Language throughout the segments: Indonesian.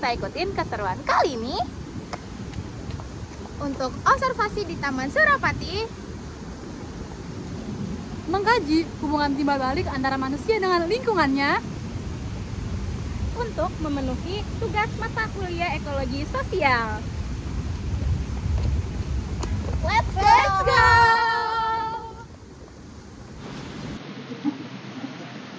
kita ikutin keseruan kali ini untuk observasi di Taman Suropati, mengkaji hubungan timbal balik antara manusia dengan lingkungannya untuk memenuhi tugas mata kuliah ekologi sosial. Let's go!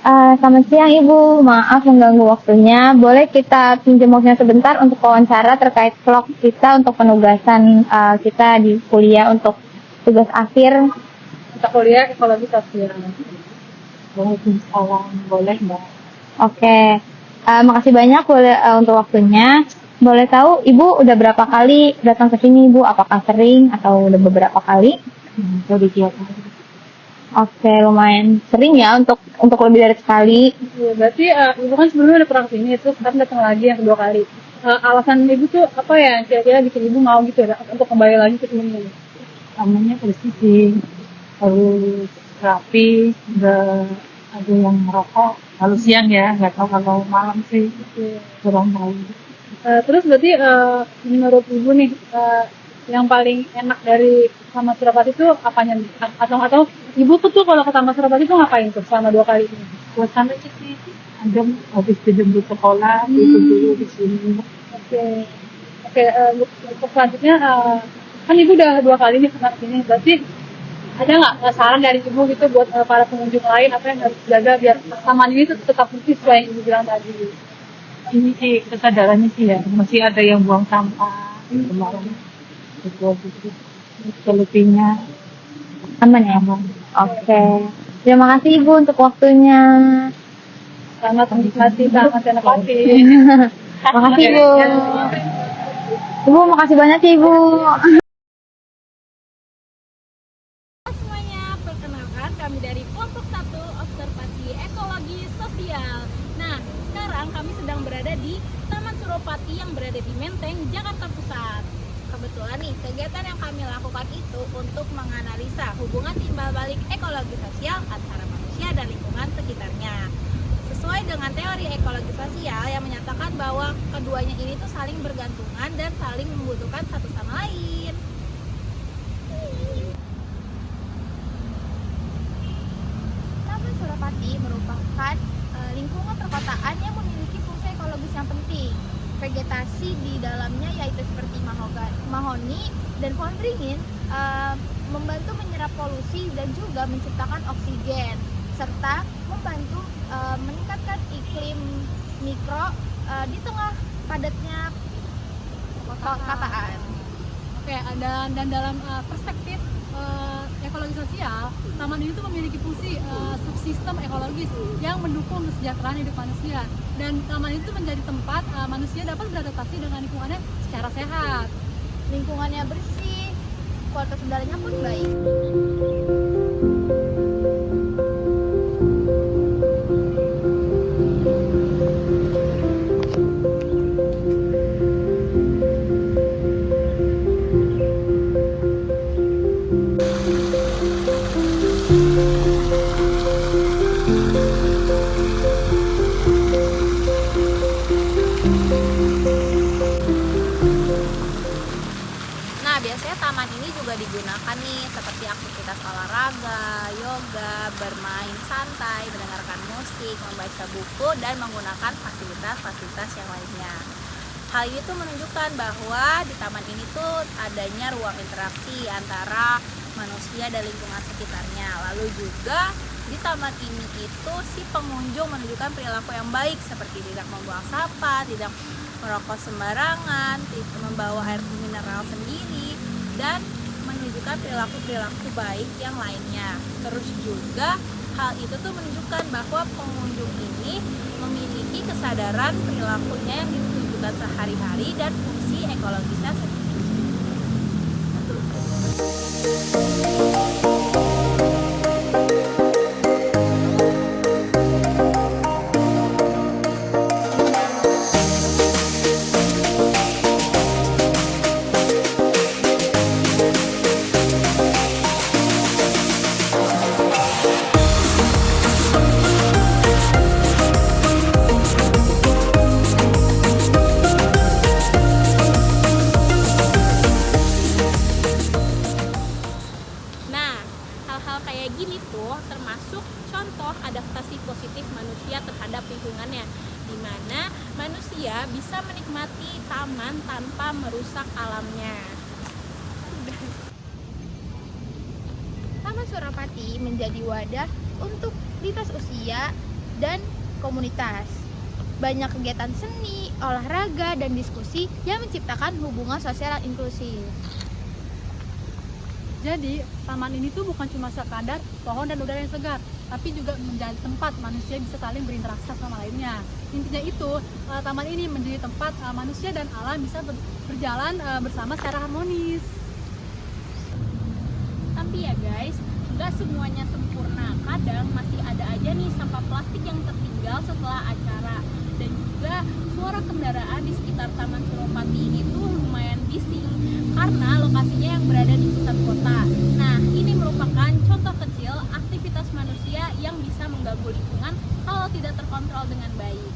Selamat siang Ibu, maaf mengganggu waktunya. Boleh kita pinjam waktunya sebentar untuk wawancara terkait vlog kita untuk penugasan kita di kuliah untuk tugas akhir. mata kuliah ekologi sosial. Waalaikumsalam, boleh Mbak. Oke, makasih banyak untuk waktunya. Boleh tahu Ibu udah berapa kali datang ke sini Ibu? Apakah sering atau udah beberapa kali? Jadi kegiatan. Oke, lumayan sering ya untuk lebih dari sekali. Ya, berarti Ibu kan sebelumnya udah pernah kesini, terus sekarang datang lagi yang kedua kali. Alasan Ibu tuh apa ya kira-kira bikin Ibu mau gitu ya untuk kembali lagi ke sini? Namanya bersih, harus rapi, nggak ada yang merokok. Kalau siang ya, nggak tahu kalau malam sih kurang tahu. Terus berarti menurut Ibu nih yang paling enak dari Taman Suropati itu apanya? Atau Ibu tuh kalau ke Taman Suropati tuh ngapain tuh selama 2 kali ini? Suasana sih adem, habis dijemput sekolah, itu dulu di sini. Oke, untuk selanjutnya kan Ibu udah 2 kali nih ke sini, berarti ada nggak saran dari Ibu gitu buat para pengunjung lain apa yang harus dijaga biar taman ini tuh tetap bersih sesuai yang Ibu bilang tadi? Ini sih kesadarannya sih ya, masih ada yang buang sampah kemarin. Itu selebihnya Aman ya? Oke. Terima kasih Ibu untuk waktunya. Selamat menikmati Taman Suropati. Makasih Ibu. Ibu makasih banyak ya Ibu. Semuanya, perkenalkan kami dari kelompok 1 Observasi Ekologi Sosial. Nah, sekarang kami sedang berada di Taman Suropati yang berada di Menteng, Jakarta Pusat. Kebetulan nih, kegiatan yang kami lakukan itu untuk menganalisa hubungan timbal balik ekologi sosial antara manusia dan lingkungan sekitarnya. Sesuai dengan teori ekologi sosial yang menyatakan bahwa keduanya ini tuh saling bergantungan dan saling membutuhkan satu sama lain. Taman Suropati merupakan lingkungan perkotaan yang memiliki fungsi ekologis yang penting. Vegetasi di dalamnya yaitu seperti mahoni dan pohon beringin membantu menyerap polusi dan juga menciptakan oksigen serta membantu meningkatkan iklim mikro di tengah padatnya perkotaan. Oke, dan dalam perspektif ekologi sosial, taman ini tuh memiliki fungsi subsistem ekologis yang mendukung kesejahteraan hidup manusia. Dan taman itu menjadi tempat manusia dapat beradaptasi dengan lingkungannya secara sehat. Lingkungannya bersih, kualitas udaranya pun baik. Nah, biasanya taman ini juga digunakan nih seperti aktivitas olahraga, yoga, bermain santai, mendengarkan musik, membaca buku, dan menggunakan fasilitas-fasilitas yang lainnya. Hal ini tuh menunjukkan bahwa di taman ini tuh adanya ruang interaksi antara manusia dan lingkungan sekitarnya. Lalu juga di taman ini itu si pengunjung menunjukkan perilaku yang baik seperti tidak membuang sampah, tidak merokok sembarangan, tidak membawa air mineral sendiri, dan menunjukkan perilaku baik yang lainnya. Terus juga hal itu tuh menunjukkan bahwa pengunjung ini memiliki kesadaran perilakunya yang ditunjukkan sehari-hari dan fungsi ekologisnya sendiri. manusia bisa menikmati taman tanpa merusak alamnya. Taman Suropati menjadi wadah untuk lintas usia dan komunitas. Banyak kegiatan seni, olahraga, dan diskusi yang menciptakan hubungan sosial yang inklusif. Jadi, taman ini tuh bukan cuma sekadar pohon dan udara yang segar, tapi juga menjadi tempat manusia bisa saling berinteraksi sama lainnya. Intinya itu, taman ini menjadi tempat manusia dan alam bisa berjalan bersama secara harmonis. Tapi ya guys, nggak semuanya sempurna. Kadang masih ada aja nih sampah plastik yang tertinggal setelah acara. Dan juga suara kendaraan di sekitar Taman Suropati itu lumayan bising karena lokasinya yang berada di pusat kota. Nah, ini merupakan contoh kecil aktivitas manusia yang bisa mengganggu lingkungan kalau tidak terkontrol dengan baik.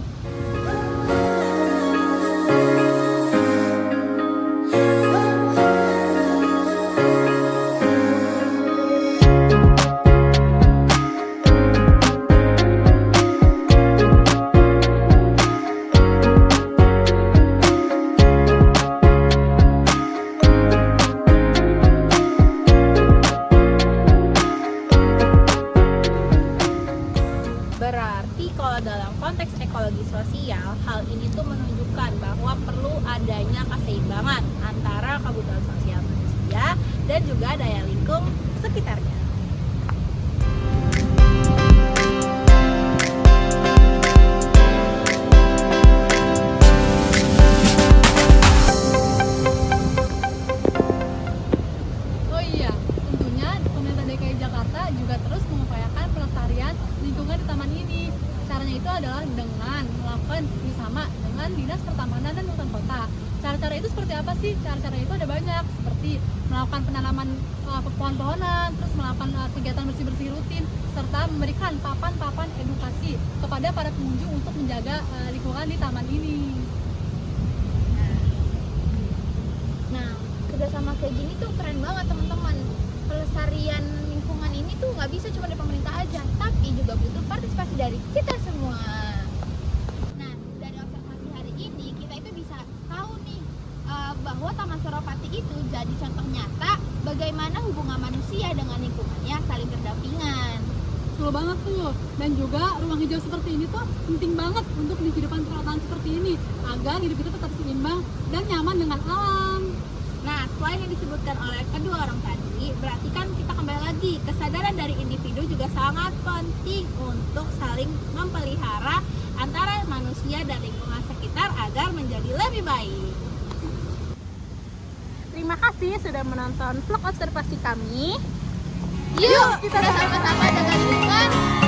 Berarti kalau dalam konteks ekologi sosial, hal ini tuh menunjukkan bahwa perlu adanya keseimbangan antara kebutuhan sosial manusia dan juga daya lingkung sekitarnya. Oh iya, tentunya pemerintah DKI Jakarta juga terus mengupayakan pelestarian lingkungan di taman ini. Caranya itu adalah dengan melakukan bersama dengan Dinas Pertamanan dan Hutan Kota. Cara-cara itu seperti apa sih? Cara-cara itu ada banyak, seperti melakukan penanaman pohon-pohonan, terus melakukan kegiatan bersih-bersih rutin, serta memberikan papan-papan edukasi kepada para pengunjung untuk menjaga lingkungan di taman ini. Nah, kerjasama kayak gini tuh keren banget teman-teman. Pelestarian lingkungan ini tuh nggak bisa cuma dari pemerintah aja, tapi juga butuh partisipasi dari kita semua. Nah, dari observasi hari ini kita itu bisa tahu nih bahwa Taman Suropati itu jadi contoh nyata bagaimana hubungan manusia dengan lingkungannya saling berdampingan. Betul banget tuh. Dan juga ruang hijau seperti ini tuh penting banget untuk di kehidupan perkotaan seperti ini agar hidup itu tetap seimbang dan nyaman dengan alam. Nah, selain yang disebutkan oleh kedua orang tadi, berarti kan kita kembali lagi, kesadaran dari individu juga sangat penting untuk saling memelihara antara manusia dan lingkungan sekitar agar menjadi lebih baik. Terima kasih sudah menonton vlog observasi kami. Yuk, kita sama-sama jaga lingkungan.